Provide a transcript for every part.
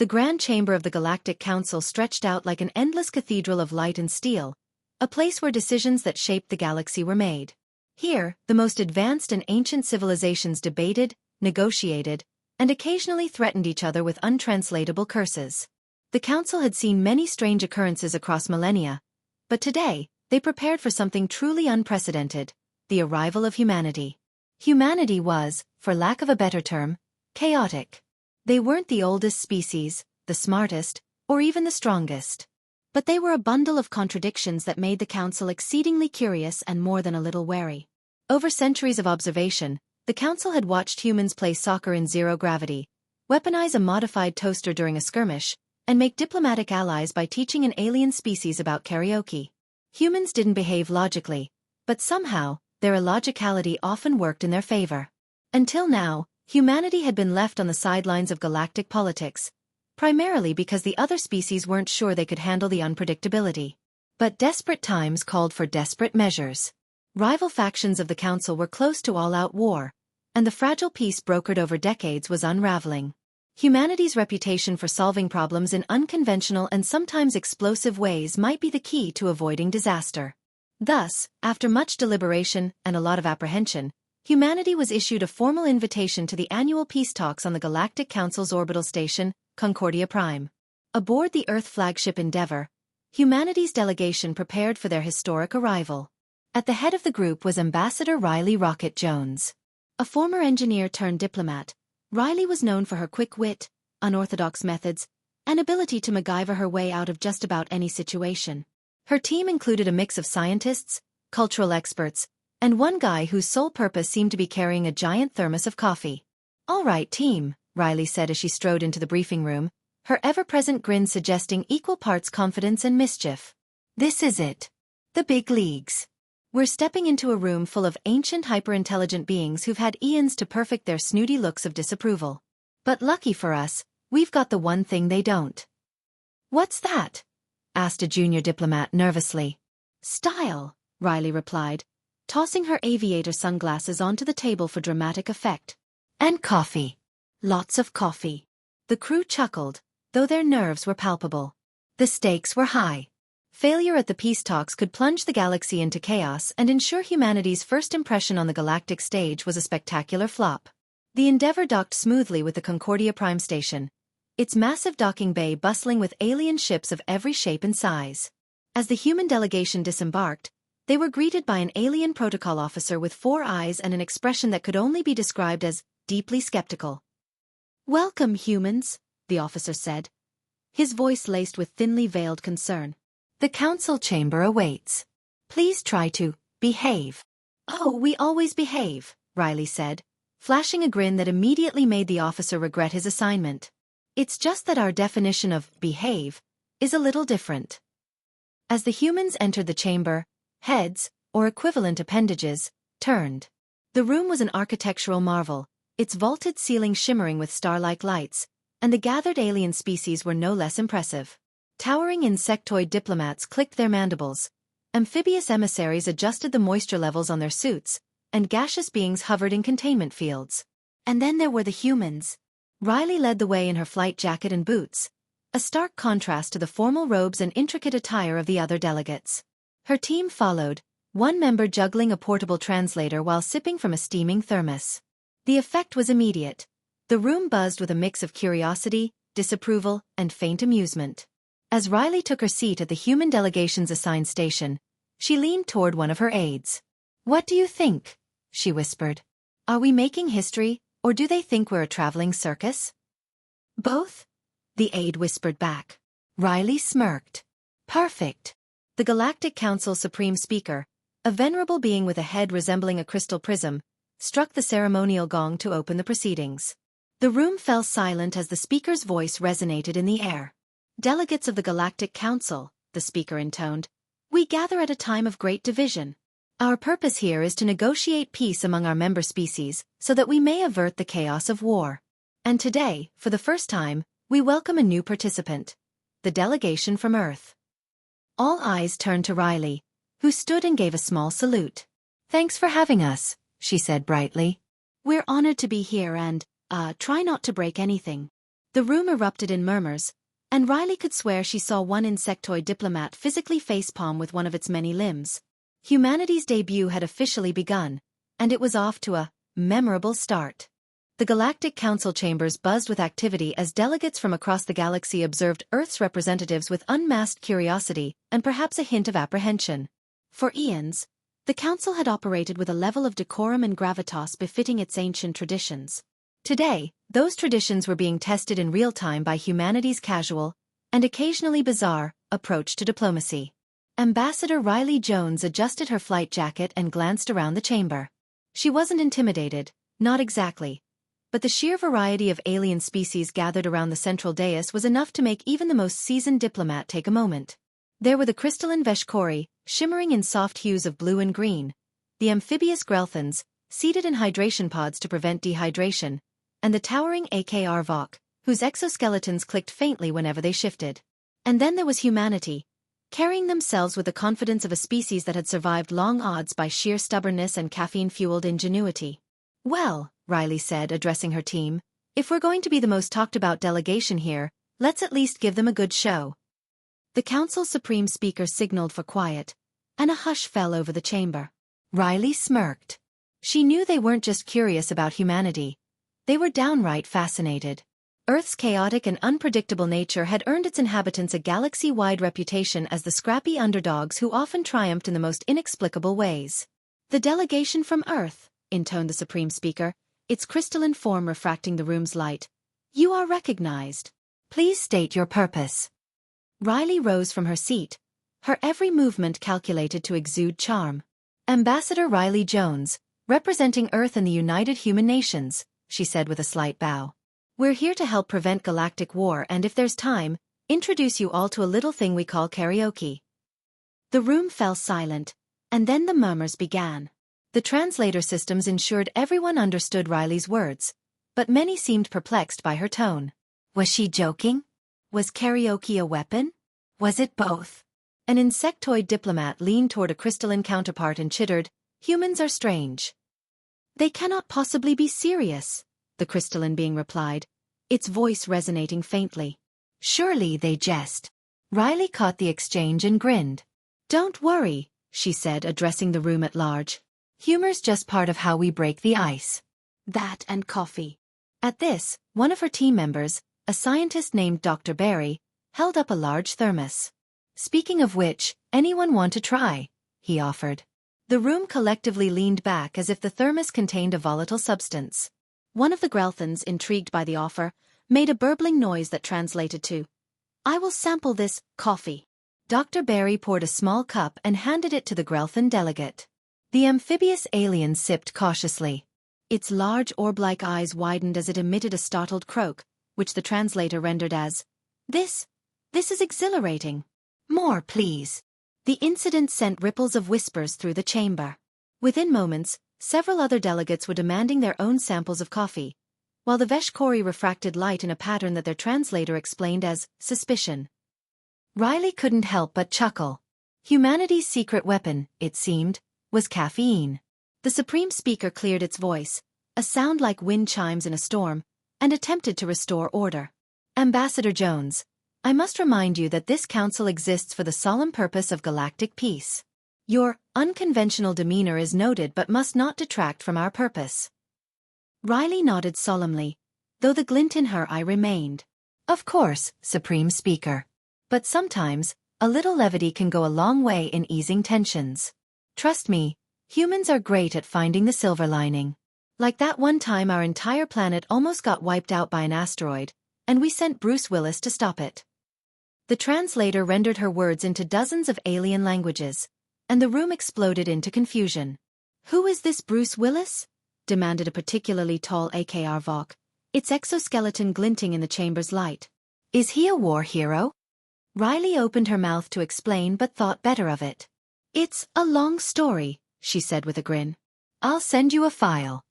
The grand chamber of the Galactic Council stretched out like an endless cathedral of light and steel, a place where decisions that shaped the galaxy were made. Here, the most advanced and ancient civilizations debated, negotiated, and occasionally threatened each other with untranslatable curses. The Council had seen many strange occurrences across millennia, but today, they prepared for something truly unprecedented: the arrival of humanity. Humanity was, for lack of a better term, chaotic. They weren't the oldest species, the smartest, or even the strongest. But they were a bundle of contradictions that made the Council exceedingly curious and more than a little wary. Over centuries of observation, the Council had watched humans play soccer in zero gravity, weaponize a modified toaster during a skirmish, and make diplomatic allies by teaching an alien species about karaoke. Humans didn't behave logically, but somehow, their illogicality often worked in their favor. Until now, humanity had been left on the sidelines of galactic politics, primarily because the other species weren't sure they could handle the unpredictability. But desperate times called for desperate measures. Rival factions of the Council were close to all-out war, and the fragile peace brokered over decades was unraveling. Humanity's reputation for solving problems in unconventional and sometimes explosive ways might be the key to avoiding disaster. Thus, after much deliberation and a lot of apprehension, humanity was issued a formal invitation to the annual peace talks on the Galactic Council's orbital station, Concordia Prime. Aboard the Earth flagship Endeavour, humanity's delegation prepared for their historic arrival. At the head of the group was Ambassador Riley Rocket Jones. A former engineer turned diplomat, Riley was known for her quick wit, unorthodox methods, and ability to MacGyver her way out of just about any situation. Her team included a mix of scientists, cultural experts, and one guy whose sole purpose seemed to be carrying a giant thermos of coffee. "All right, team," Riley said as she strode into the briefing room, her ever-present grin suggesting equal parts confidence and mischief. "This is it. The big leagues. We're stepping into a room full of ancient hyper-intelligent beings who've had eons to perfect their snooty looks of disapproval. But lucky for us, we've got the one thing they don't." "What's that?" asked a junior diplomat nervously. "Style," Riley replied, tossing her aviator sunglasses onto the table for dramatic effect. "And coffee. Lots of coffee." The crew chuckled, though their nerves were palpable. The stakes were high. Failure at the peace talks could plunge the galaxy into chaos and ensure humanity's first impression on the galactic stage was a spectacular flop. The Endeavour docked smoothly with the Concordia Prime station, its massive docking bay bustling with alien ships of every shape and size. As the human delegation disembarked, they were greeted by an alien protocol officer with 4 eyes and an expression that could only be described as deeply skeptical. "Welcome, humans," the officer said, his voice laced with thinly veiled concern. "The council chamber awaits. Please try to behave." "Oh, we always behave," Riley said, flashing a grin that immediately made the officer regret his assignment. "It's just that our definition of behave is a little different." As the humans entered the chamber, heads, or equivalent appendages, turned. The room was an architectural marvel, its vaulted ceiling shimmering with star-like lights, and the gathered alien species were no less impressive. Towering insectoid diplomats clicked their mandibles, amphibious emissaries adjusted the moisture levels on their suits, and gaseous beings hovered in containment fields. And then there were the humans. Riley led the way in her flight jacket and boots, a stark contrast to the formal robes and intricate attire of the other delegates. Her team followed, one member juggling a portable translator while sipping from a steaming thermos. The effect was immediate. The room buzzed with a mix of curiosity, disapproval, and faint amusement. As Riley took her seat at the human delegation's assigned station, she leaned toward one of her aides. "What do you think?" she whispered. "Are we making history, or do they think we're a traveling circus?" "Both," the aide whispered back. Riley smirked. "Perfect." The Galactic Council's supreme speaker, a venerable being with a head resembling a crystal prism, struck the ceremonial gong to open the proceedings. The room fell silent as the speaker's voice resonated in the air. "Delegates of the Galactic Council," the speaker intoned, "we gather at a time of great division. Our purpose here is to negotiate peace among our member species so that we may avert the chaos of war. And today, for the first time, we welcome a new participant, the delegation from Earth." All eyes turned to Riley, who stood and gave a small salute. "Thanks for having us," she said brightly. "We're honored to be here and, try not to break anything." The room erupted in murmurs, and Riley could swear she saw one insectoid diplomat physically facepalm with one of its many limbs. Humanity's debut had officially begun, and it was off to a memorable start. The Galactic Council chambers buzzed with activity as delegates from across the galaxy observed Earth's representatives with unmasked curiosity and perhaps a hint of apprehension. For eons, the Council had operated with a level of decorum and gravitas befitting its ancient traditions. Today, those traditions were being tested in real time by humanity's casual, and occasionally bizarre, approach to diplomacy. Ambassador Riley Jones adjusted her flight jacket and glanced around the chamber. She wasn't intimidated, not exactly. But the sheer variety of alien species gathered around the central dais was enough to make even the most seasoned diplomat take a moment. There were the crystalline Veshkori, shimmering in soft hues of blue and green, the amphibious Grelthans, seated in hydration pods to prevent dehydration, and the towering HFY, whose exoskeletons clicked faintly whenever they shifted. And then there was humanity, carrying themselves with the confidence of a species that had survived long odds by sheer stubbornness and caffeine-fueled ingenuity. "Well," Riley said, addressing her team, "if we're going to be the most talked-about delegation here, let's at least give them a good show." The Council's Supreme Speaker signaled for quiet, and a hush fell over the chamber. Riley smirked. She knew they weren't just curious about humanity. They were downright fascinated. Earth's chaotic and unpredictable nature had earned its inhabitants a galaxy-wide reputation as the scrappy underdogs who often triumphed in the most inexplicable ways. "The delegation from Earth," intoned the Supreme Speaker, its crystalline form refracting the room's light. "You are recognized. Please state your purpose." Riley rose from her seat, her every movement calculated to exude charm. "Ambassador Riley Jones, representing Earth and the United Human Nations," she said with a slight bow. "We're here to help prevent galactic war and, if there's time, introduce you all to a little thing we call karaoke." The room fell silent, and then the murmurs began. The translator systems ensured everyone understood Riley's words, but many seemed perplexed by her tone. Was she joking? Was karaoke a weapon? Was it both? An insectoid diplomat leaned toward a crystalline counterpart and chittered, "Humans are strange." "They cannot possibly be serious," the crystalline being replied, its voice resonating faintly. "Surely they jest." Riley caught the exchange and grinned. "Don't worry," she said, addressing the room at large. "Humor's just part of how we break the ice. That and coffee." At this, one of her team members, a scientist named Dr. Barry, held up a large thermos. "Speaking of which, anyone want to try?" he offered. The room collectively leaned back as if the thermos contained a volatile substance. One of the Grelthans, intrigued by the offer, made a burbling noise that translated to, "I will sample this coffee." Dr. Barry poured a small cup and handed it to the Grelthan delegate. The amphibious alien sipped cautiously. Its large orb-like eyes widened as it emitted a startled croak, which the translator rendered as, This is exhilarating. More, please." The incident sent ripples of whispers through the chamber. Within moments, several other delegates were demanding their own samples of coffee, while the Veshkori refracted light in a pattern that their translator explained as suspicion. Riley couldn't help but chuckle. Humanity's secret weapon, it seemed, was caffeine. The Supreme Speaker cleared its voice, a sound like wind chimes in a storm, and attempted to restore order. "Ambassador Jones, I must remind you that this council exists for the solemn purpose of galactic peace. Your unconventional demeanor is noted but must not detract from our purpose." Riley nodded solemnly, though the glint in her eye remained. "Of course, Supreme Speaker. But sometimes, a little levity can go a long way in easing tensions. Trust me, humans are great at finding the silver lining. Like that one time our entire planet almost got wiped out by an asteroid, and we sent Bruce Willis to stop it." The translator rendered her words into dozens of alien languages, and the room exploded into confusion. "Who is this Bruce Willis?" demanded a particularly tall HFY, its exoskeleton glinting in the chamber's light. "Is he a war hero?" Riley opened her mouth to explain but thought better of it. "It's a long story," she said with a grin. "I'll send you a file."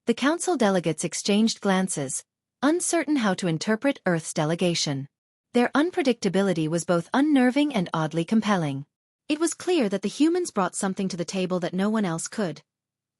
The council delegates exchanged glances, uncertain how to interpret Earth's delegation. Their unpredictability was both unnerving and oddly compelling. It was clear that the humans brought something to the table that no one else could.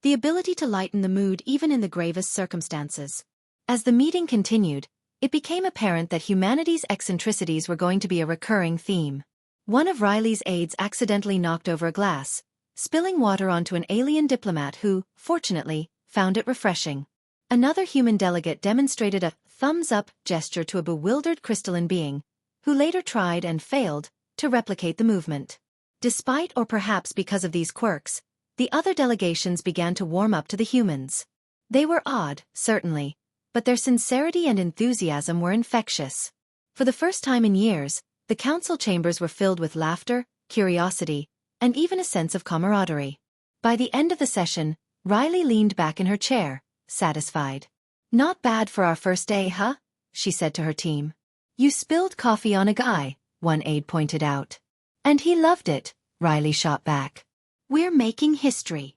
The ability to lighten the mood even in the gravest circumstances. As the meeting continued, it became apparent that humanity's eccentricities were going to be a recurring theme. One of Riley's aides accidentally knocked over a glass, spilling water onto an alien diplomat who, fortunately, found it refreshing. Another human delegate demonstrated a thumbs-up gesture to a bewildered crystalline being, who later tried and failed to replicate the movement. Despite or perhaps because of these quirks, the other delegations began to warm up to the humans. They were odd, certainly, but their sincerity and enthusiasm were infectious. For the first time in years, the council chambers were filled with laughter, curiosity, and even a sense of camaraderie. By the end of the session, Riley leaned back in her chair, satisfied. "Not bad for our first day, huh?" she said to her team. "You spilled coffee on a guy," one aide pointed out. "And he loved it," Riley shot back. "We're making history."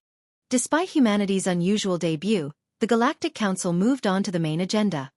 Despite humanity's unusual debut, the Galactic Council moved on to the main agenda,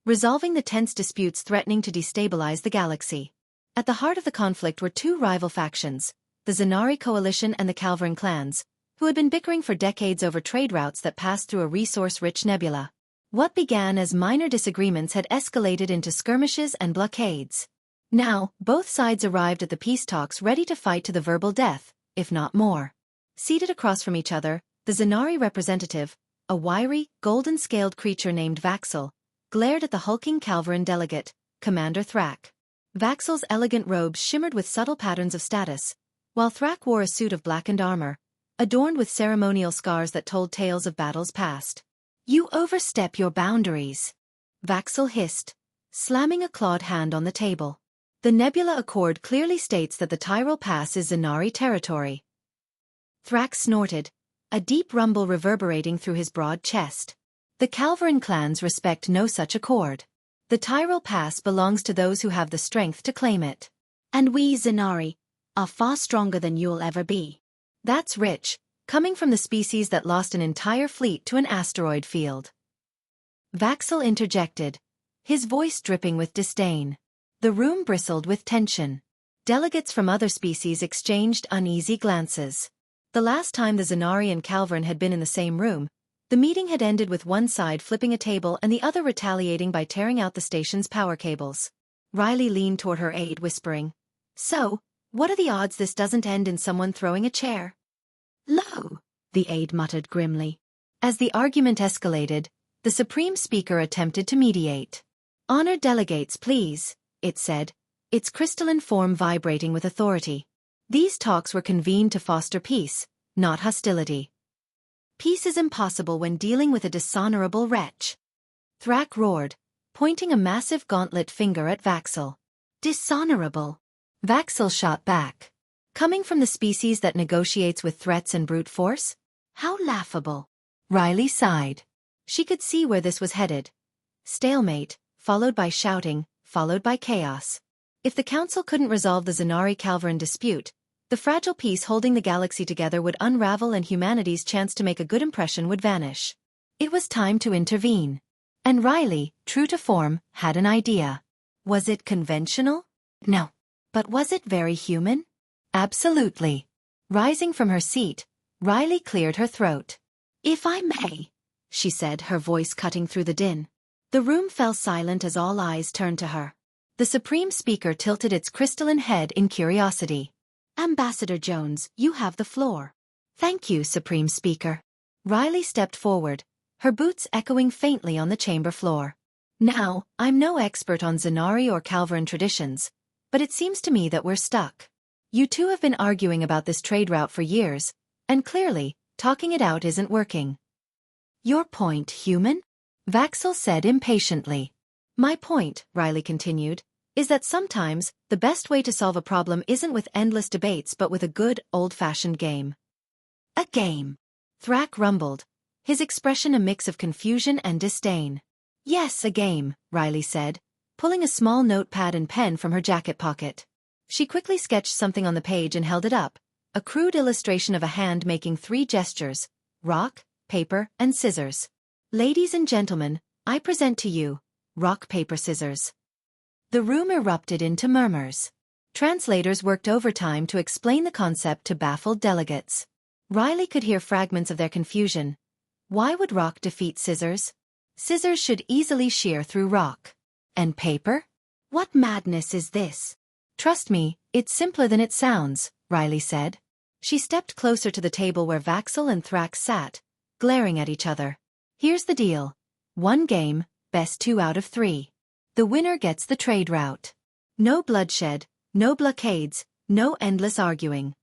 resolving the tense disputes threatening to destabilize the galaxy. At the heart of the conflict were two rival factions, the Zanari coalition and the Calvarin clans, who had been bickering for decades over trade routes that passed through a resource-rich nebula. What began as minor disagreements had escalated into skirmishes and blockades. Now, both sides arrived at the peace talks ready to fight to the verbal death, if not more. Seated across from each other, the Zanari representative, a wiry, golden-scaled creature named Vaxel, glared at the hulking Calvarin delegate, Commander Thrak. Vaxel's elegant robes shimmered with subtle patterns of status, while Thrak wore a suit of blackened armor, adorned with ceremonial scars that told tales of battles past. "You overstep your boundaries," Vaxel hissed, slamming a clawed hand on the table. "The Nebula Accord clearly states that the Tyrol Pass is Zanari territory." Thrak snorted, a deep rumble reverberating through his broad chest. "The Calvarin clans respect no such accord. The Tyrol Pass belongs to those who have the strength to claim it. And we, Zanari, are far stronger than you'll ever be." "That's rich, coming from the species that lost an entire fleet to an asteroid field," Vaxel interjected, his voice dripping with disdain. The room bristled with tension. Delegates from other species exchanged uneasy glances. The last time the Zanari and Calvarin had been in the same room, the meeting had ended with one side flipping a table and the other retaliating by tearing out the station's power cables. Riley leaned toward her aide, whispering, "So, what are the odds this doesn't end in someone throwing a chair?" "Low," the aide muttered grimly. As the argument escalated, the Supreme Speaker attempted to mediate. "Honored delegates, please," it said, its crystalline form vibrating with authority. These talks were convened to foster peace, not hostility. "Peace is impossible when dealing with a dishonorable wretch," Thrak roared, pointing a massive gauntlet finger at Vaxel. "Dishonorable?" Vaxel shot back. "Coming from the species that negotiates with threats and brute force? How laughable." Riley sighed. She could see where this was headed. Stalemate, followed by shouting, followed by chaos. If the Council couldn't resolve the Zanari-Calvarin dispute, the fragile peace holding the galaxy together would unravel and humanity's chance to make a good impression would vanish. It was time to intervene. And Riley, true to form, had an idea. Was it conventional? No. But was it very human? Absolutely. Rising from her seat, Riley cleared her throat. "If I may," she said, her voice cutting through the din. The room fell silent as all eyes turned to her. The Supreme Speaker tilted its crystalline head in curiosity. "Ambassador Jones, you have the floor." "Thank you, Supreme Speaker." Riley stepped forward, her boots echoing faintly on the chamber floor. "Now, I'm no expert on Zanari or Calvarin traditions, but it seems to me that we're stuck. You two have been arguing about this trade route for years, and clearly, talking it out isn't working." "Your point, human?" Vaxel said impatiently. "My point," Riley continued, "is that sometimes, the best way to solve a problem isn't with endless debates but with a good, old-fashioned game." "A game?" Thrak rumbled, his expression a mix of confusion and disdain. "Yes, a game," Riley said, pulling a small notepad and pen from her jacket pocket. She quickly sketched something on the page and held it up, a crude illustration of a hand making three gestures: rock, paper, and scissors. "Ladies and gentlemen, I present to you, rock, paper, scissors." The room erupted into murmurs. Translators worked overtime to explain the concept to baffled delegates. Riley could hear fragments of their confusion. Why would rock defeat scissors? Scissors should easily shear through rock. And paper? What madness is this? Trust me, it's simpler than it sounds, Riley said. She stepped closer to the table where Vaxel and Thrax sat, glaring at each other. Here's the deal. 1 game, best 2 out of 3. The winner gets the trade route. No bloodshed, no blockades, no endless arguing.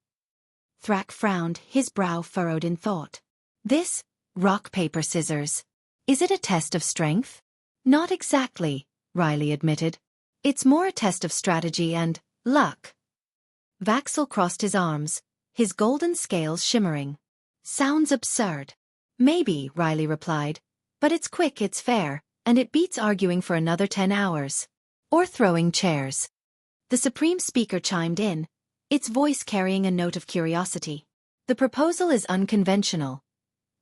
Thrax frowned, his brow furrowed in thought. This, rock, paper, scissors. Is it a test of strength? Not exactly, Riley admitted. It's more a test of strategy and luck. Vaxel crossed his arms, his golden scales shimmering. Sounds absurd. Maybe, Riley replied, but it's quick, it's fair, and it beats arguing for another 10 hours. Or throwing chairs. The Supreme Speaker chimed in, its voice carrying a note of curiosity. The proposal is unconventional.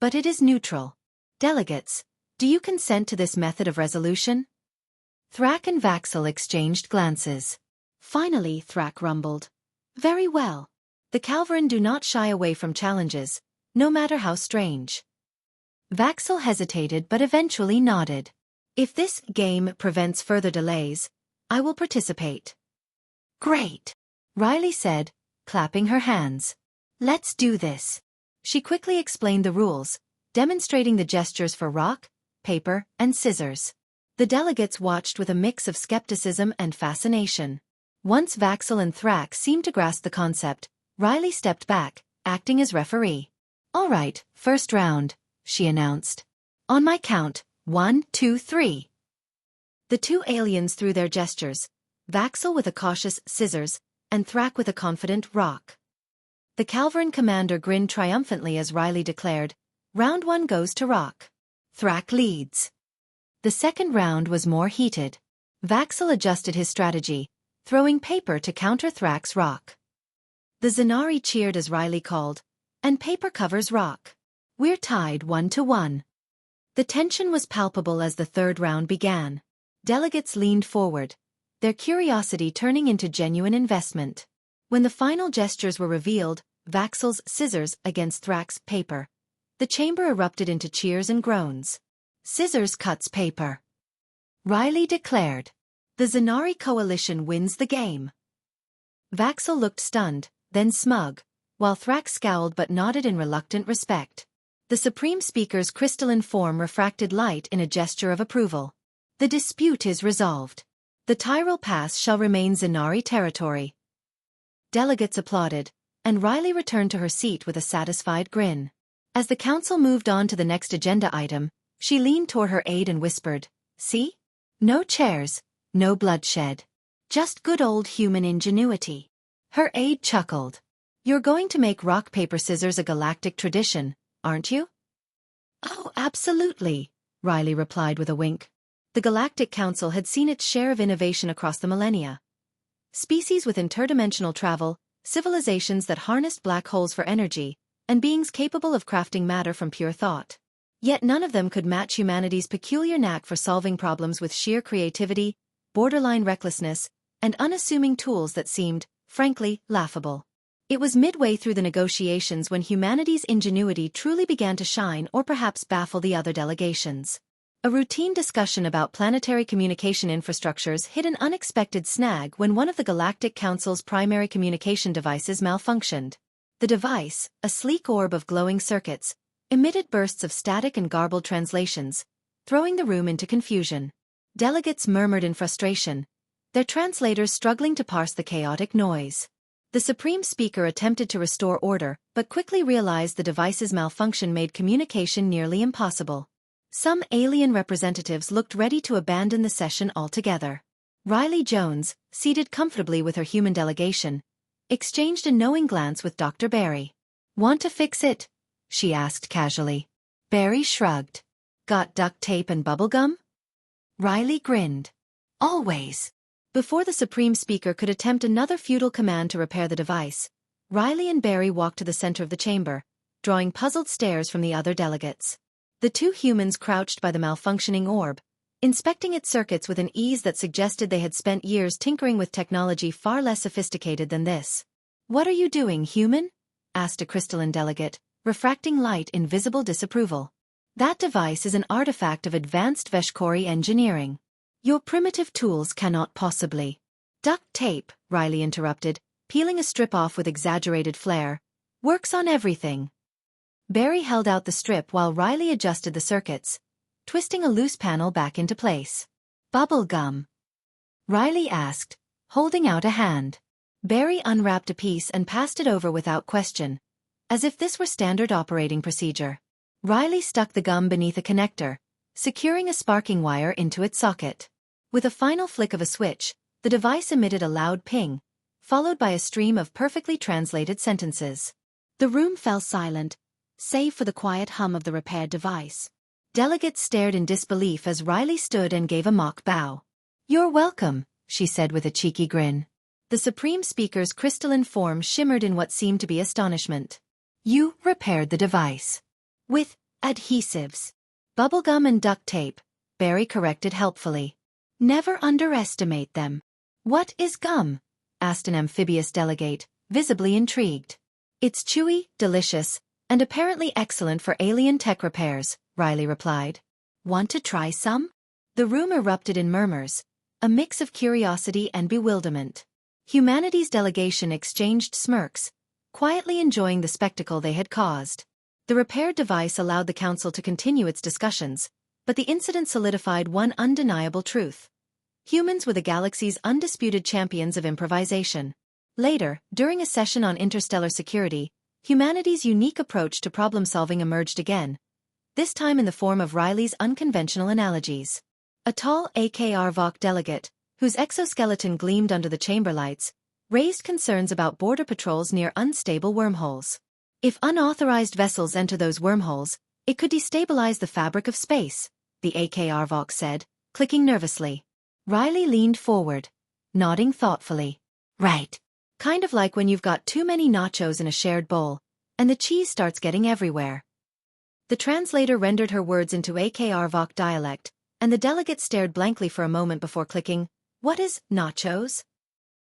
But it is neutral. Delegates, do you consent to this method of resolution? Thrax and Vaxel exchanged glances. Finally, Thrax rumbled. Very well. The Calvarin do not shy away from challenges, no matter how strange. Vaxel hesitated but eventually nodded. If this game prevents further delays, I will participate. Great, Riley said, clapping her hands. Let's do this. She quickly explained the rules, demonstrating the gestures for rock, paper, and scissors. The delegates watched with a mix of skepticism and fascination. Once Vaxel and Thrax seemed to grasp the concept, Riley stepped back, acting as referee. All right, first round, she announced. On my count, 1, 2, 3. The 2 aliens threw their gestures, Vaxel with a cautious scissors, and Thrax with a confident rock. The Calvarin commander grinned triumphantly as Riley declared, Round 1 goes to rock. Thrax leads. The second round was more heated. Vaxel adjusted his strategy, throwing paper to counter Thrax's rock. The Zanari cheered as Riley called, and paper covers rock. We're tied 1-1. The tension was palpable as the third round began. Delegates leaned forward, their curiosity turning into genuine investment. When the final gestures were revealed, Vaxel's scissors against Thrax's paper, the chamber erupted into cheers and groans. Scissors cuts paper. Riley declared. The Zanari coalition wins the game. Vaxel looked stunned, then smug, while Thrax scowled but nodded in reluctant respect. The Supreme Speaker's crystalline form refracted light in a gesture of approval. The dispute is resolved. The Tyrol Pass shall remain Zanari territory. Delegates applauded, and Riley returned to her seat with a satisfied grin. As the council moved on to the next agenda item, she leaned toward her aide and whispered, See? No chairs, no bloodshed. Just good old human ingenuity. Her aide chuckled. You're going to make rock, paper, scissors a galactic tradition, aren't you? Oh, absolutely, Riley replied with a wink. The Galactic Council had seen its share of innovation across the millennia. Species with interdimensional travel, civilizations that harnessed black holes for energy, and beings capable of crafting matter from pure thought. Yet none of them could match humanity's peculiar knack for solving problems with sheer creativity, borderline recklessness, and unassuming tools that seemed, frankly, laughable. It was midway through the negotiations when humanity's ingenuity truly began to shine or perhaps baffle the other delegations. A routine discussion about planetary communication infrastructures hit an unexpected snag when one of the Galactic Council's primary communication devices malfunctioned. The device, a sleek orb of glowing circuits, emitted bursts of static and garbled translations, throwing the room into confusion. Delegates murmured in frustration, their translators struggling to parse the chaotic noise. The Supreme Speaker attempted to restore order, but quickly realized the device's malfunction made communication nearly impossible. Some alien representatives looked ready to abandon the session altogether. Riley Jones, seated comfortably with her human delegation, exchanged a knowing glance with Dr. Barry. Want to fix it? She asked casually. Barry shrugged. Got duct tape and bubblegum? Riley grinned. Always. Before the Supreme Speaker could attempt another futile command to repair the device, Riley and Barry walked to the center of the chamber, drawing puzzled stares from the other delegates. The two humans crouched by the malfunctioning orb, inspecting its circuits with an ease that suggested they had spent years tinkering with technology far less sophisticated than this. What are you doing, human? Asked a crystalline delegate, refracting light in visible disapproval. That device is an artifact of advanced Veshkori engineering. Your primitive tools cannot possibly. Duct tape, Riley interrupted, peeling a strip off with exaggerated flair. Works on everything. Barry held out the strip while Riley adjusted the circuits, twisting a loose panel back into place. Bubble gum? Riley asked, holding out a hand. Barry unwrapped a piece and passed it over without question, as if this were standard operating procedure. Riley stuck the gum beneath a connector, securing a sparking wire into its socket. With a final flick of a switch, the device emitted a loud ping, followed by a stream of perfectly translated sentences. The room fell silent, save for the quiet hum of the repaired device. Delegates stared in disbelief as Riley stood and gave a mock bow. "You're welcome," she said with a cheeky grin. The Supreme Speaker's crystalline form shimmered in what seemed to be astonishment. "You repaired the device." "With adhesives. Bubblegum and duct tape," Barry corrected helpfully. "Never underestimate them." "What is gum?" asked an amphibious delegate, visibly intrigued. "It's chewy, delicious, and apparently excellent for alien tech repairs," Riley replied. "Want to try some?" The room erupted in murmurs, a mix of curiosity and bewilderment. Humanity's delegation exchanged smirks, quietly enjoying the spectacle they had caused. The repaired device allowed the council to continue its discussions, but the incident solidified one undeniable truth. Humans were the galaxy's undisputed champions of improvisation. Later, during a session on interstellar security, humanity's unique approach to problem-solving emerged again, this time in the form of Riley's unconventional analogies. A tall HFY delegate, whose exoskeleton gleamed under the chamber lights, raised concerns about border patrols near unstable wormholes. If unauthorized vessels enter those wormholes, it could destabilize the fabric of space, the HFY said, clicking nervously. Riley leaned forward, nodding thoughtfully. "Right. Kind of like when you've got too many nachos in a shared bowl, and the cheese starts getting everywhere." The translator rendered her words into HFY dialect, and the delegate stared blankly for a moment before clicking, "What is nachos?"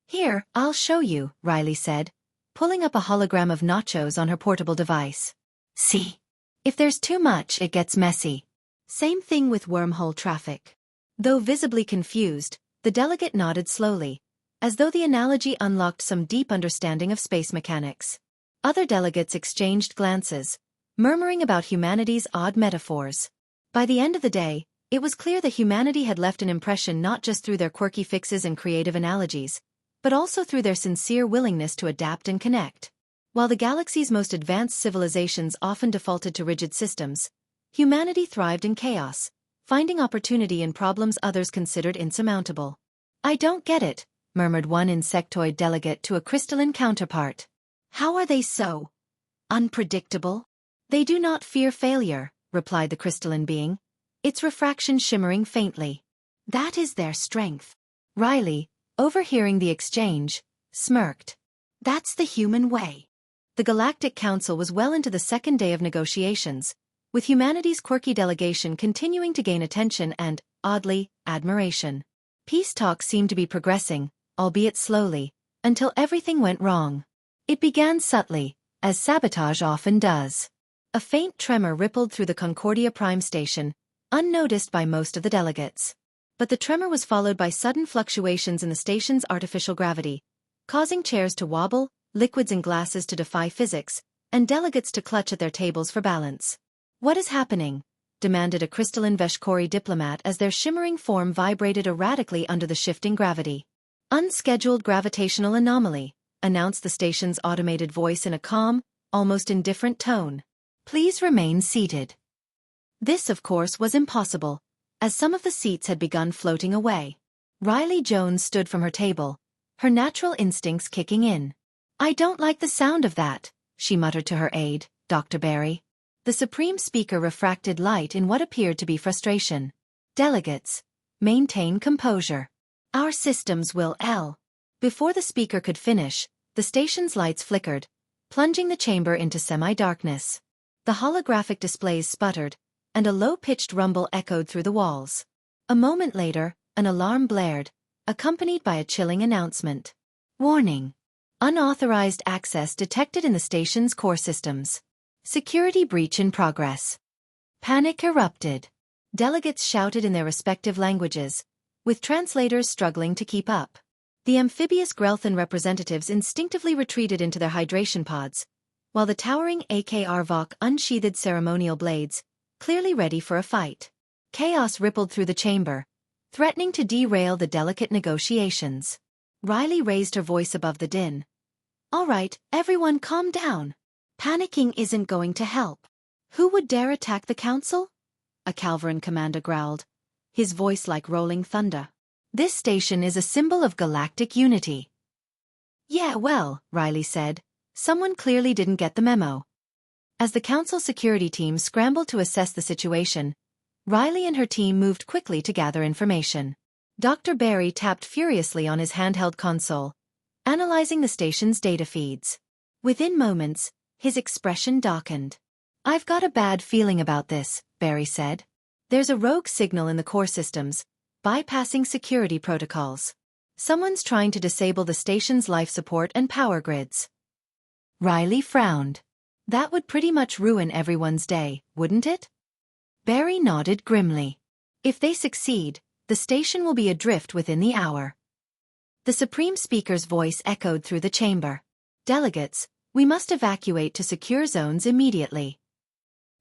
"Here, I'll show you," Riley said, pulling up a hologram of nachos on her portable device. "See? If there's too much, it gets messy." Same thing with wormhole traffic. Though visibly confused, the delegate nodded slowly, as though the analogy unlocked some deep understanding of space mechanics. Other delegates exchanged glances, murmuring about humanity's odd metaphors. By the end of the day, it was clear that humanity had left an impression not just through their quirky fixes and creative analogies, but also through their sincere willingness to adapt and connect. While the galaxy's most advanced civilizations often defaulted to rigid systems, humanity thrived in chaos, finding opportunity in problems others considered insurmountable. "I don't get it," murmured one insectoid delegate to a crystalline counterpart. "How are they so unpredictable?" "They do not fear failure," replied the crystalline being, its refraction shimmering faintly. "That is their strength." Riley, overhearing the exchange, smirked. "That's the human way." The Galactic Council was well into the second day of negotiations, with humanity's quirky delegation continuing to gain attention and, oddly, admiration. Peace talks seemed to be progressing, albeit slowly, until everything went wrong. It began subtly, as sabotage often does. A faint tremor rippled through the Concordia Prime station, unnoticed by most of the delegates. But the tremor was followed by sudden fluctuations in the station's artificial gravity, causing chairs to wobble, liquids and glasses to defy physics, and delegates to clutch at their tables for balance. "What is happening?" demanded a crystalline Veshkori diplomat as their shimmering form vibrated erratically under the shifting gravity. "Unscheduled gravitational anomaly," announced the station's automated voice in a calm, almost indifferent tone. "Please remain seated." This, of course, was impossible, as some of the seats had begun floating away. Riley Jones stood from her table, her natural instincts kicking in. "I don't like the sound of that," she muttered to her aide, Dr. Barry. The Supreme Speaker refracted light in what appeared to be frustration. "Delegates, maintain composure. Our systems will L." Before the speaker could finish, the station's lights flickered, plunging the chamber into semi-darkness. The holographic displays sputtered, and a low-pitched rumble echoed through the walls. A moment later, an alarm blared, accompanied by a chilling announcement. "Warning. Unauthorized access detected in the station's core systems. Security breach in progress." Panic erupted. Delegates shouted in their respective languages, with translators struggling to keep up. The amphibious Grelthan representatives instinctively retreated into their hydration pods, while the towering AKR-Vok unsheathed ceremonial blades, clearly ready for a fight. Chaos rippled through the chamber, threatening to derail the delicate negotiations. Riley raised her voice above the din. "All right, everyone calm down. Panicking isn't going to help. Who would dare attack the council?" a Calvaran commander growled, his voice like rolling thunder. "This station is a symbol of galactic unity." "Yeah, well," Riley said, "someone clearly didn't get the memo." As the council security team scrambled to assess the situation, Riley and her team moved quickly to gather information. Dr. Barry tapped furiously on his handheld console, analyzing the station's data feeds. Within moments, his expression darkened. "I've got a bad feeling about this," Barry said. "There's a rogue signal in the core systems, bypassing security protocols. Someone's trying to disable the station's life support and power grids." Riley frowned. "That would pretty much ruin everyone's day, wouldn't it?" Barry nodded grimly. "If they succeed, the station will be adrift within the hour." The Supreme Speaker's voice echoed through the chamber. "Delegates, we must evacuate to secure zones immediately."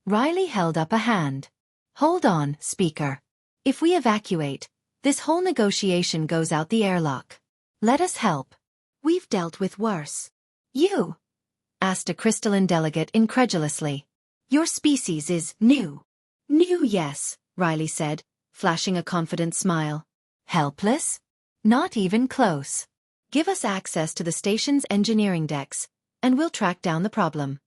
Riley held up a hand. "Hold on, Speaker. If we evacuate, this whole negotiation goes out the airlock. Let us help. We've dealt with worse." "You?" asked a crystalline delegate incredulously. "Your species is new." "New, yes," Riley said, flashing a confident smile. "Helpless? Not even close. Give us access to the station's engineering decks, and we'll track down the problem."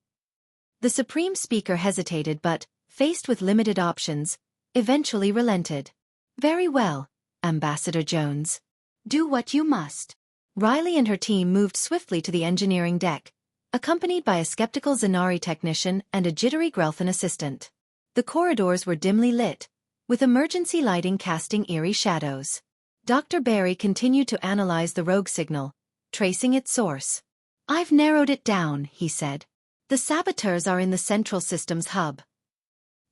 The Supreme Speaker hesitated but, faced with limited options, eventually relented. "Very well, Ambassador Jones. Do what you must." Riley and her team moved swiftly to the engineering deck, accompanied by a skeptical Zanari technician and a jittery Grelthan assistant. The corridors were dimly lit, with emergency lighting casting eerie shadows. Dr. Barry continued to analyze the rogue signal, tracing its source. "I've narrowed it down," he said. "The saboteurs are in the central systems hub."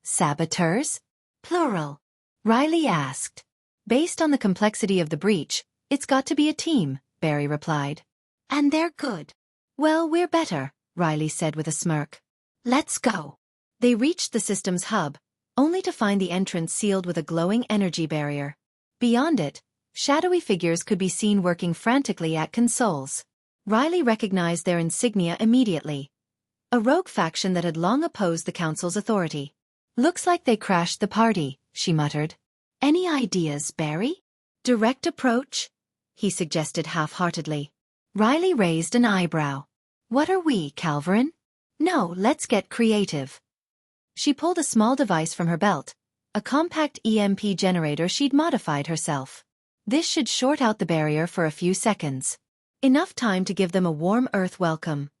"Saboteurs? Plural?" Riley asked. "Based on the complexity of the breach, it's got to be a team," Barry replied. "And they're good." "Well, we're better," Riley said with a smirk. "Let's go." They reached the system's hub, only to find the entrance sealed with a glowing energy barrier. Beyond it, shadowy figures could be seen working frantically at consoles. Riley recognized their insignia immediately. A rogue faction that had long opposed the council's authority. "Looks like they crashed the party," she muttered. "Any ideas, Barry?" "Direct approach?" he suggested half-heartedly. Riley raised an eyebrow. "What are we, Calvaran? No, let's get creative." She pulled a small device from her belt, a compact EMP generator she'd modified herself. This should short out the barrier for a few seconds. Enough time to give them a warm Earth welcome.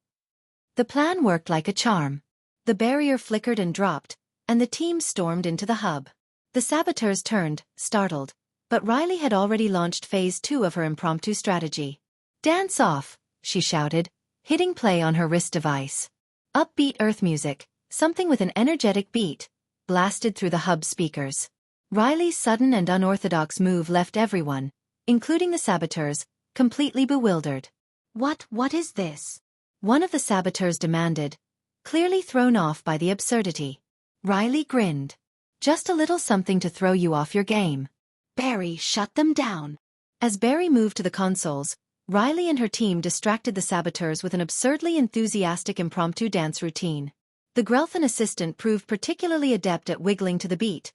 The plan worked like a charm. The barrier flickered and dropped, and the team stormed into the hub. The saboteurs turned, startled, but Riley had already launched Phase 2 of her impromptu strategy. "Dance off," she shouted, hitting play on her wrist device. Upbeat Earth music, something with an energetic beat, blasted through the hub speakers. Riley's sudden and unorthodox move left everyone, including the saboteurs, completely bewildered. What is this?" one of the saboteurs demanded, clearly thrown off by the absurdity. Riley grinned. "Just a little something to throw you off your game." "Barry, shut them down." As Barry moved to the consoles, Riley and her team distracted the saboteurs with an absurdly enthusiastic impromptu dance routine. The Grelthan assistant proved particularly adept at wiggling to the beat,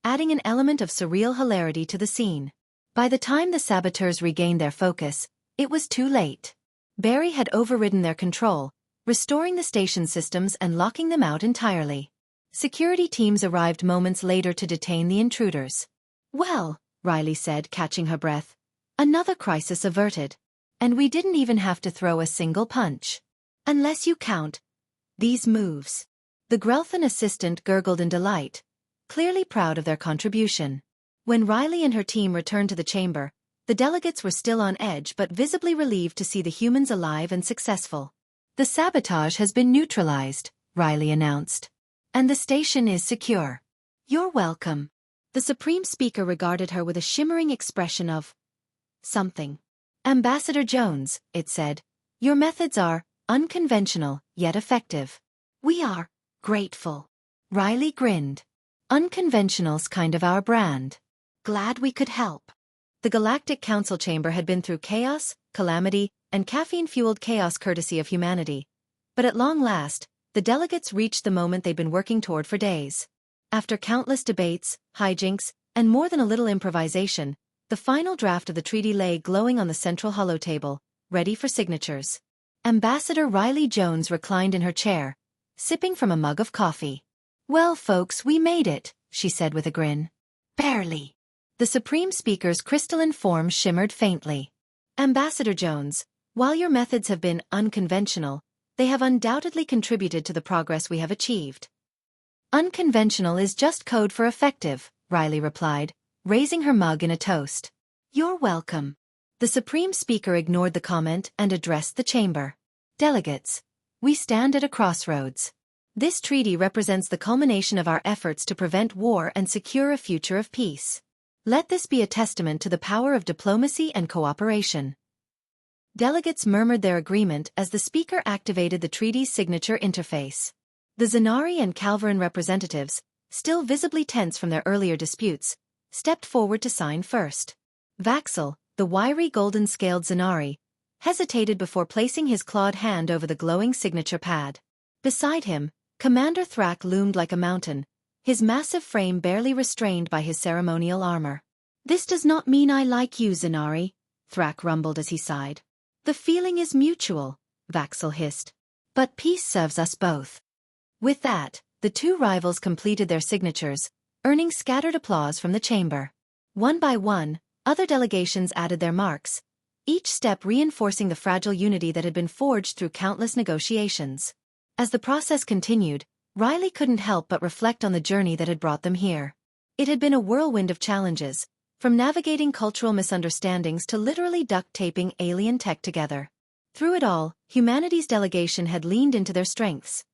adding an element of surreal hilarity to the scene. By the time the saboteurs regained their focus, it was too late. Barry had overridden their control, restoring the station systems and locking them out entirely. Security teams arrived moments later to detain the intruders. "Well," Riley said, catching her breath, "another crisis averted. And we didn't even have to throw a single punch. Unless you count these moves." The Grelthan assistant gurgled in delight, clearly proud of their contribution. When Riley and her team returned to the chamber, the delegates were still on edge but visibly relieved to see the humans alive and successful. "The sabotage has been neutralized," Riley announced. "And the station is secure." "You're welcome." The Supreme Speaker regarded her with a shimmering expression of something. Ambassador Jones, it said, your methods are unconventional, yet effective. We are grateful. Riley grinned. Unconventional's kind of our brand. Glad we could help. The Galactic Council chamber had been through chaos, calamity, and caffeine-fueled chaos courtesy of humanity. But at long last, the delegates reached the moment they'd been working toward for days. After countless debates, hijinks, and more than a little improvisation, the final draft of the treaty lay glowing on the central hollow table, ready for signatures. Ambassador Riley Jones reclined in her chair, sipping from a mug of coffee. Well, folks, we made it, she said with a grin. Barely. The Supreme Speaker's crystalline form shimmered faintly. Ambassador Jones, while your methods have been unconventional, they have undoubtedly contributed to the progress we have achieved. Unconventional is just code for effective, Riley replied, raising her mug in a toast. You're welcome. The Supreme Speaker ignored the comment and addressed the chamber. Delegates, we stand at a crossroads. This treaty represents the culmination of our efforts to prevent war and secure a future of peace. Let this be a testament to the power of diplomacy and cooperation. Delegates murmured their agreement as the Speaker activated the treaty's signature interface. The Zanari and Calvarin representatives, still visibly tense from their earlier disputes, stepped forward to sign first. Vaxel, the wiry golden-scaled Zanari, hesitated before placing his clawed hand over the glowing signature pad. Beside him, Commander Thrak loomed like a mountain, his massive frame barely restrained by his ceremonial armor. This does not mean I like you, Zanari, Thrak rumbled as he sighed. The feeling is mutual, Vaxel hissed. But peace serves us both. With that, the two rivals completed their signatures, earning scattered applause from the chamber. One by one, other delegations added their marks, each step reinforcing the fragile unity that had been forged through countless negotiations. As the process continued, Riley couldn't help but reflect on the journey that had brought them here. It had been a whirlwind of challenges, from navigating cultural misunderstandings to literally duct-taping alien tech together. Through it all, humanity's delegation had leaned into their strengths.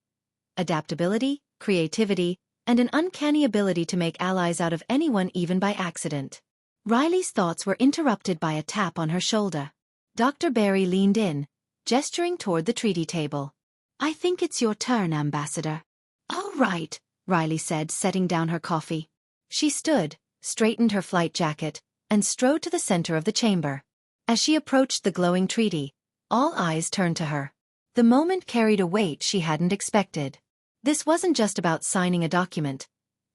Adaptability, creativity, and an uncanny ability to make allies out of anyone even by accident. Riley's thoughts were interrupted by a tap on her shoulder. Dr. Barry leaned in, gesturing toward the treaty table. I think it's your turn, Ambassador. All right, Riley said, setting down her coffee. She stood, straightened her flight jacket, and strode to the center of the chamber. As she approached the glowing treaty, all eyes turned to her. The moment carried a weight she hadn't expected. This wasn't just about signing a document.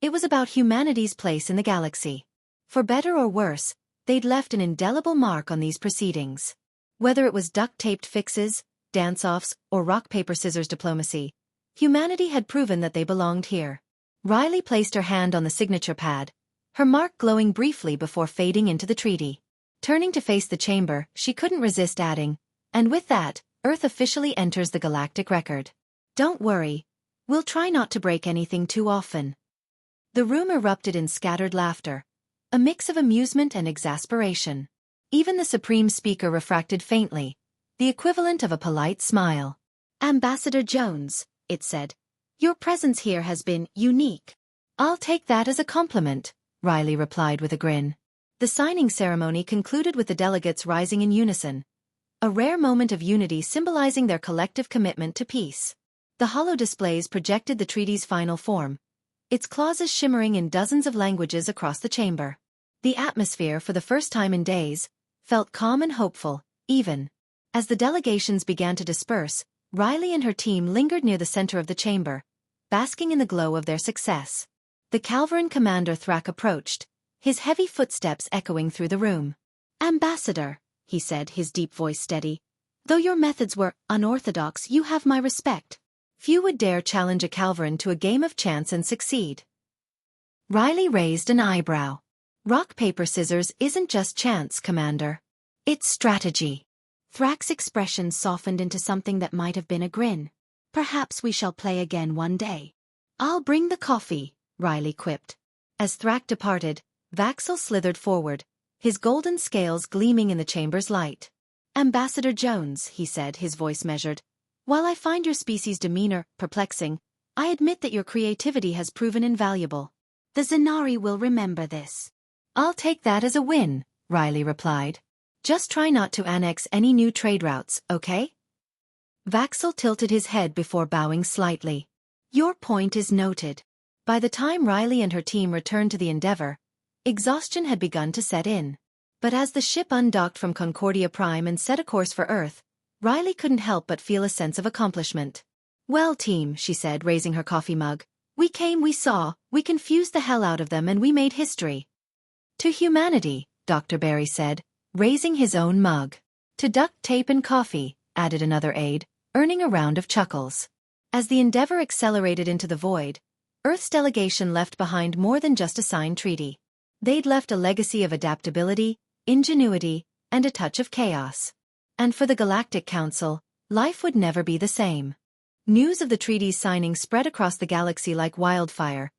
It was about humanity's place in the galaxy. For better or worse, they'd left an indelible mark on these proceedings. Whether it was duct-taped fixes, dance-offs, or rock-paper-scissors diplomacy, humanity had proven that they belonged here. Riley placed her hand on the signature pad, her mark glowing briefly before fading into the treaty. Turning to face the chamber, she couldn't resist adding, and with that, Earth officially enters the galactic record. Don't worry. We'll try not to break anything too often. The room erupted in scattered laughter, a mix of amusement and exasperation. Even the Supreme Speaker refracted faintly, the equivalent of a polite smile. Ambassador Jones, it said, your presence here has been unique. I'll take that as a compliment, Riley replied with a grin. The signing ceremony concluded with the delegates rising in unison, a rare moment of unity symbolizing their collective commitment to peace. The hollow displays projected the treaty's final form, its clauses shimmering in dozens of languages across the chamber. The atmosphere, for the first time in days, felt calm and hopeful, even. As the delegations began to disperse, Riley and her team lingered near the center of the chamber, basking in the glow of their success. The Calvarin commander Thrak approached, his heavy footsteps echoing through the room. Ambassador, he said, his deep voice steady, though your methods were unorthodox, you have my respect. Few would dare challenge a Calvarin to a game of chance and succeed. Riley raised an eyebrow. Rock, paper, scissors isn't just chance, Commander. It's strategy. Thrak's expression softened into something that might have been a grin. Perhaps we shall play again one day. I'll bring the coffee, Riley quipped. As Thrak departed, Vaxel slithered forward, his golden scales gleaming in the chamber's light. Ambassador Jones, he said, his voice measured. While I find your species' demeanor perplexing, I admit that your creativity has proven invaluable. The Zanari will remember this. I'll take that as a win, Riley replied. Just try not to annex any new trade routes, okay? Vaxel tilted his head before bowing slightly. Your point is noted. By the time Riley and her team returned to the Endeavor, exhaustion had begun to set in. But as the ship undocked from Concordia Prime and set a course for Earth, Riley couldn't help but feel a sense of accomplishment. Well, team, she said, raising her coffee mug. We came, we saw, we confused the hell out of them, and we made history. To humanity, Dr. Barry said, raising his own mug. To duct tape and coffee, added another aide, earning a round of chuckles. As the Endeavor accelerated into the void, Earth's delegation left behind more than just a signed treaty. They'd left a legacy of adaptability, ingenuity, and a touch of chaos. And for the Galactic Council, life would never be the same. News of the treaty's signing spread across the galaxy like wildfire,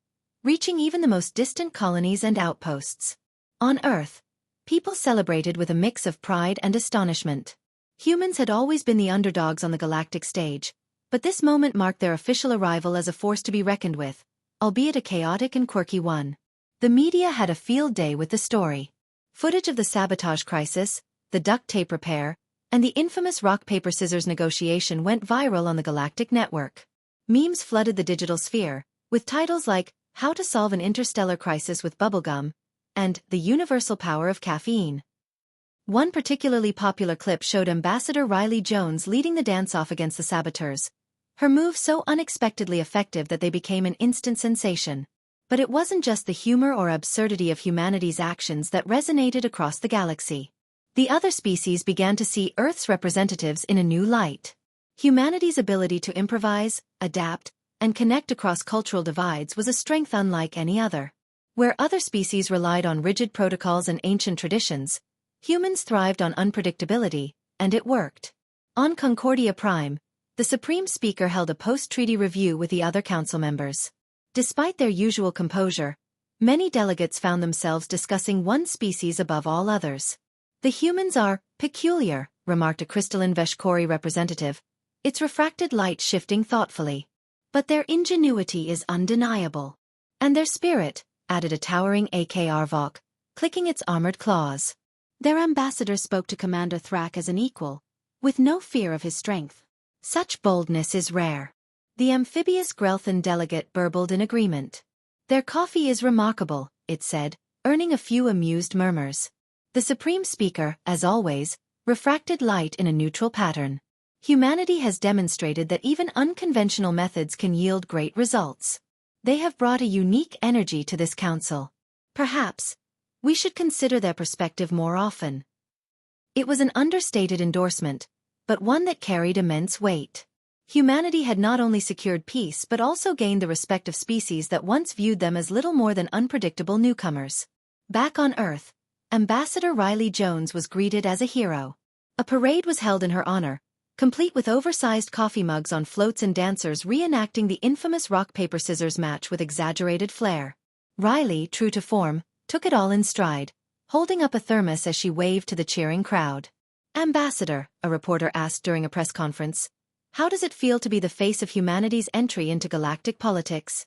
reaching even the most distant colonies and outposts. On Earth, people celebrated with a mix of pride and astonishment. Humans had always been the underdogs on the galactic stage, but this moment marked their official arrival as a force to be reckoned with, albeit a chaotic and quirky one. The media had a field day with the story. Footage of the sabotage crisis, the duct tape repair, and the infamous rock-paper-scissors negotiation went viral on the Galactic Network. Memes flooded the digital sphere, with titles like How to Solve an Interstellar Crisis with Bubblegum and The Universal Power of Caffeine. One particularly popular clip showed Ambassador Riley Jones leading the dance-off against the saboteurs, her move so unexpectedly effective that they became an instant sensation. But it wasn't just the humor or absurdity of humanity's actions that resonated across the galaxy. The other species began to see Earth's representatives in a new light. Humanity's ability to improvise, adapt, and connect across cultural divides was a strength unlike any other. Where other species relied on rigid protocols and ancient traditions, humans thrived on unpredictability, and it worked. On Concordia Prime, the Supreme Speaker held a post-treaty review with the other council members. Despite their usual composure, many delegates found themselves discussing one species above all others. The humans are peculiar, remarked a crystalline Veshkori representative, its refracted light shifting thoughtfully. But their ingenuity is undeniable. And their spirit, added a towering AKR Vok, clicking its armored claws. Their ambassador spoke to Commander Thrak as an equal, with no fear of his strength. Such boldness is rare. The amphibious Grelthan delegate burbled in agreement. Their coffee is remarkable, it said, earning a few amused murmurs. The Supreme Speaker, as always, refracted light in a neutral pattern. Humanity has demonstrated that even unconventional methods can yield great results. They have brought a unique energy to this council. Perhaps, we should consider their perspective more often. It was an understated endorsement, but one that carried immense weight. Humanity had not only secured peace but also gained the respect of species that once viewed them as little more than unpredictable newcomers. Back on Earth, Ambassador Riley Jones was greeted as a hero. A parade was held in her honor, complete with oversized coffee mugs on floats and dancers reenacting the infamous rock-paper-scissors match with exaggerated flair. Riley, true to form, took it all in stride, holding up a thermos as she waved to the cheering crowd. Ambassador, a reporter asked during a press conference, how does it feel to be the face of humanity's entry into galactic politics?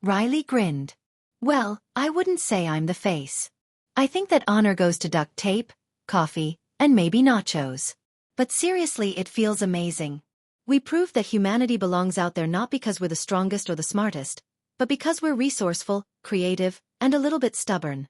Riley grinned. Well, I wouldn't say I'm the face. I think that honor goes to duct tape, coffee, and maybe nachos. But seriously, it feels amazing. We proved that humanity belongs out there not because we're the strongest or the smartest, but because we're resourceful, creative, and a little bit stubborn.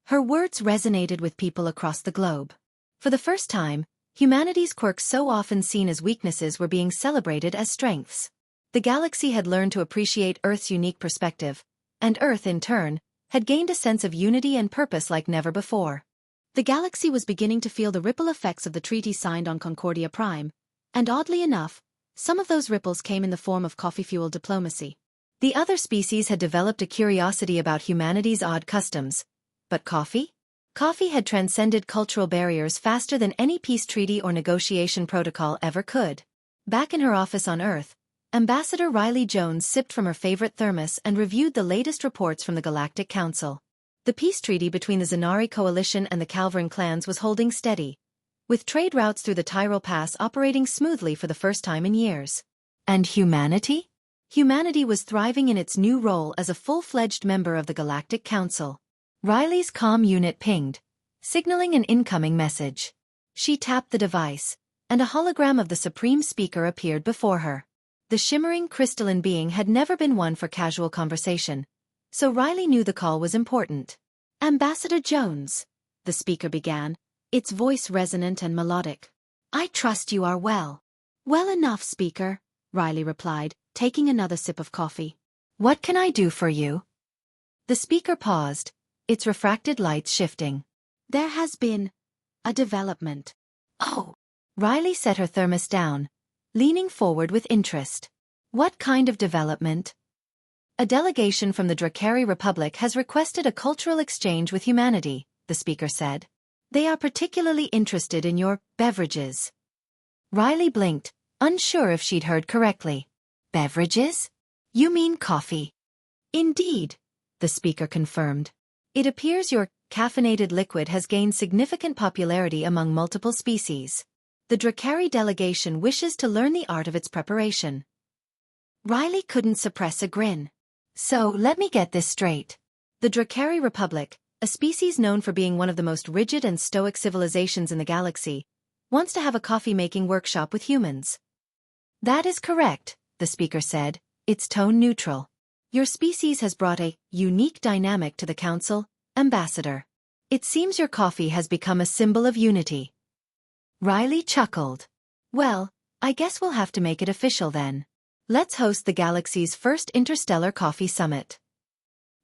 Her words resonated with people across the globe. For the first time, humanity's quirks so often seen as weaknesses were being celebrated as strengths. The galaxy had learned to appreciate Earth's unique perspective, and Earth, in turn, had gained a sense of unity and purpose like never before. The galaxy was beginning to feel the ripple effects of the treaty signed on Concordia Prime, and oddly enough, some of those ripples came in the form of coffee-fueled diplomacy. The other species had developed a curiosity about humanity's odd customs. But coffee? Coffee had transcended cultural barriers faster than any peace treaty or negotiation protocol ever could. Back in her office on Earth, Ambassador Riley Jones sipped from her favorite thermos and reviewed the latest reports from the Galactic Council. The peace treaty between the Zanari Coalition and the Calvarin clans was holding steady, with trade routes through the Tyrol Pass operating smoothly for the first time in years. And humanity? Humanity was thriving in its new role as a full-fledged member of the Galactic Council. Riley's comm unit pinged, signaling an incoming message. She tapped the device, and a hologram of the Supreme Speaker appeared before her. The shimmering crystalline being had never been one for casual conversation, so Riley knew the call was important. Ambassador Jones, the speaker began, its voice resonant and melodic. I trust you are well. Well enough, Speaker, Riley replied, taking another sip of coffee. What can I do for you? The speaker paused, its refracted lights shifting. There has been a development. Oh! Riley set her thermos down, leaning forward with interest. What kind of development? A delegation from the Drakari Republic has requested a cultural exchange with humanity, the speaker said. They are particularly interested in your beverages. Riley blinked, unsure if she'd heard correctly. Beverages? You mean coffee? Indeed, the speaker confirmed. It appears your caffeinated liquid has gained significant popularity among multiple species. The Drakari delegation wishes to learn the art of its preparation. Riley couldn't suppress a grin. So, let me get this straight. The Drakari Republic, a species known for being one of the most rigid and stoic civilizations in the galaxy, wants to have a coffee-making workshop with humans. That is correct, the speaker said, its tone neutral. Your species has brought a unique dynamic to the Council, Ambassador. It seems your coffee has become a symbol of unity. Riley chuckled. Well, I guess we'll have to make it official then. Let's host the galaxy's first interstellar coffee summit.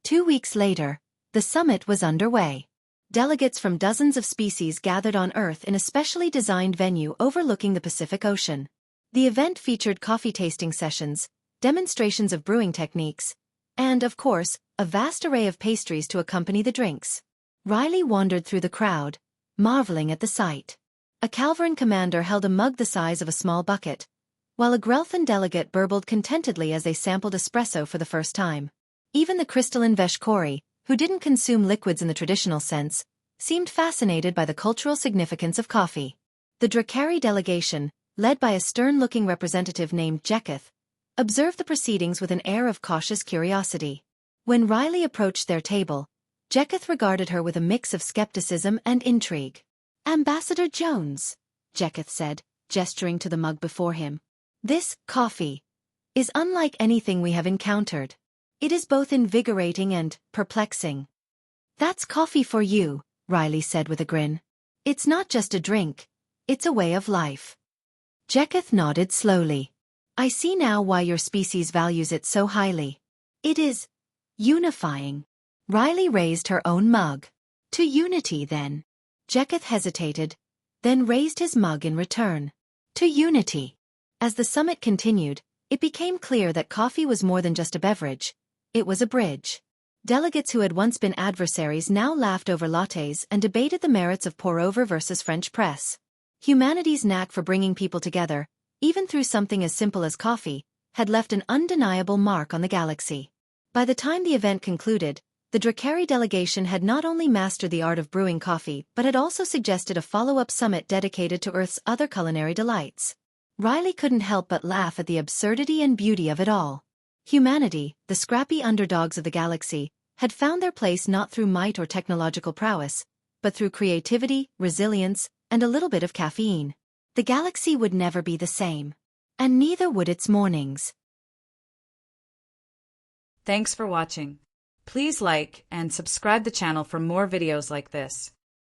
2 weeks later, the summit was underway. Delegates from dozens of species gathered on Earth in a specially designed venue overlooking the Pacific Ocean. The event featured coffee tasting sessions, demonstrations of brewing techniques, and, of course, a vast array of pastries to accompany the drinks. Riley wandered through the crowd, marveling at the sight. A Calvaran commander held a mug the size of a small bucket, while a Grelthan delegate burbled contentedly as they sampled espresso for the first time. Even the crystalline Veshkori, who didn't consume liquids in the traditional sense, seemed fascinated by the cultural significance of coffee. The Drakari delegation, led by a stern-looking representative named Jeketh, observed the proceedings with an air of cautious curiosity. When Riley approached their table, Jeketh regarded her with a mix of skepticism and intrigue. Ambassador Jones, Jeketh said, gesturing to the mug before him. This coffee is unlike anything we have encountered. It is both invigorating and perplexing. That's coffee for you, Riley said with a grin. It's not just a drink, it's a way of life. Jeketh nodded slowly. I see now why your species values it so highly. It is unifying. Riley raised her own mug. To unity, then. Jeketh hesitated, then raised his mug in return. To unity. As the summit continued, it became clear that coffee was more than just a beverage. It was a bridge. Delegates who had once been adversaries now laughed over lattes and debated the merits of pour-over versus French press. Humanity's knack for bringing people together, even through something as simple as coffee, had left an undeniable mark on the galaxy. By the time the event concluded, the Drakari delegation had not only mastered the art of brewing coffee but had also suggested a follow-up summit dedicated to Earth's other culinary delights. Riley couldn't help but laugh at the absurdity and beauty of it all. Humanity, the scrappy underdogs of the galaxy, had found their place not through might or technological prowess, but through creativity, resilience, and a little bit of caffeine. The galaxy would never be the same. And neither would its mornings. Thanks for watching. Please like and subscribe the channel for more videos like this.